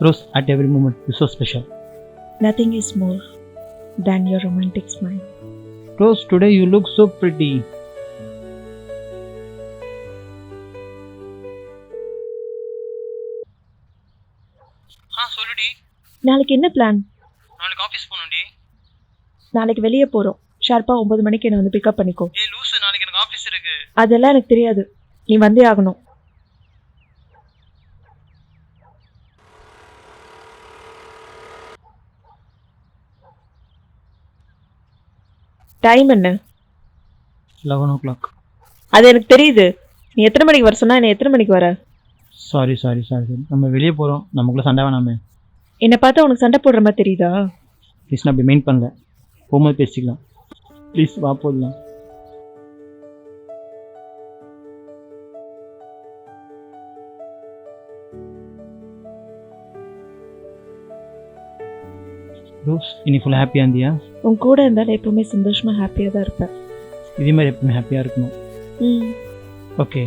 Rose, at every moment, you're so special. Nothing is more than your romantic smile. Rose, today you look so pretty. சொல்லுடி. நாளைக்கு என்ன plan? நாளைக்கு office போணும்டி. நாளைக்கு வெளியே போறோம். ஷார்ப்பா 9 மணிக்கு என்ன வந்து பிக்கப் பண்ணிக்கோ. ஏய் லூசு, நாளைக்கு எனக்கு ஆபீஸ் இருக்கு. அதெல்லாம் எனக்கு தெரியாது. நீ வந்தே ஆகணும். டைம் என்ன? 11 o'clock. அது எனக்கு தெரியுது. நீ எத்தனை மணிக்கு வர சொன்னா என்ன எத்தனை மணிக்கு வர? சாரி. நம்ம வெளியே போகிறோம், நமக்குள்ளே சண்டை வேணாமே. என்னை பார்த்தா உனக்கு சண்டை போடுற மாதிரி தெரியுதா? ப்ளீஸ், நான் அப்படி மெயின் பண்ணல. போகும்போது பேசிக்கலாம். ப்ளீஸ் வா போடலாம். ரோஸ், இன்னைக்கு ஃபுல்லாக ஹாப்பியாக இருந்தியா? உன் கூட இருந்தாலும் எப்பவுமே சந்தோஷமா ஹாப்பியாக தான் இருப்பேன். இதே மாதிரி எப்பவுமே ஹாப்பியாக இருக்கணும். ம். ஓகே.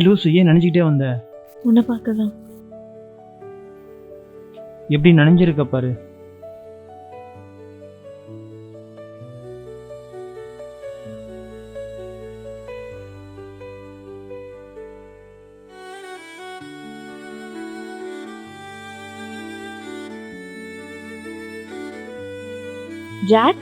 லூசு, ஏன் நினைச்சிக்கிட்டே வந்த? உன்னை பார்க்க தான். எப்படி நனைஞ்சிருக்க பாரு. ஜாக்,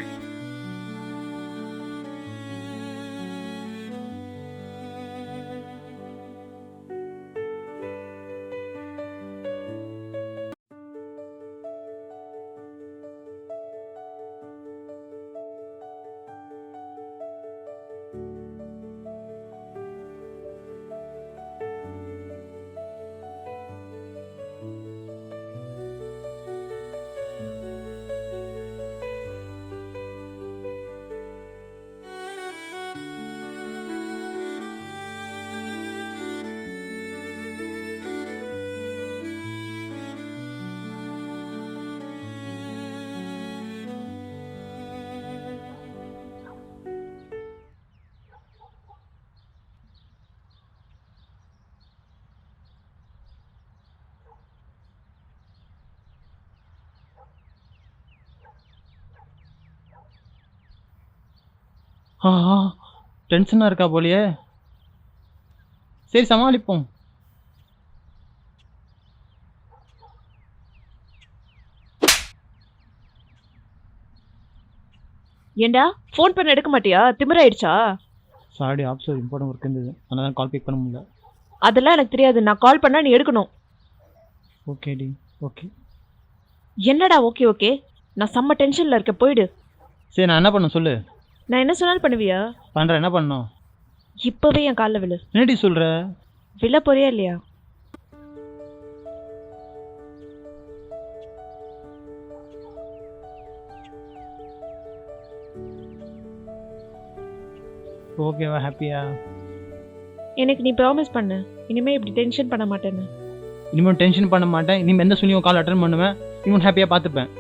டென்ஷனாக இருக்கா போலியே. சரி, சமாளிப்போம். ஏண்டா ஃபோன் பண்ண எடுக்க மாட்டியா? திமிராயிடுச்சா? சாரி, ஆஃபீஸில் இம்பார்ட்டன்ட் ஒர்க் இருந்தது, அதனால தான் கால் பிக் பண்ண முடியல. அதெல்லாம் எனக்கு தெரியாது. நான் கால் பண்ணா நீ எடுக்கணும். ஓகே டி, ஓகே. என்னடா ஓகே ஓகே? நான் செம்ம டென்ஷன்ல இருக்க. போயிடு. சரி, நான் என்ன பண்ண சொல்லு. நான் என்ன சொன்னாலும் பண்ணுவியா? பண்ணுறேன், என்ன பண்ணணும்? இப்பவே என் காலில் விழு. என்னடி சொல்கிற? விழ போறியா இல்லையா? ஓகேவா? ஹாப்பியா? எனக்கு நீ ப்ராமிஸ் பண்ணு, இனிமே இப்படி டென்ஷன் பண்ண மாட்டேன்னு. இனிமேல் டென்ஷன் பண்ண மாட்டேன். இனிமேல் எந்த சொல்லியும் கால் அட்டன் பண்ணுவேன். இனிமேல் ஹாப்பியாக பார்த்துப்பேன்.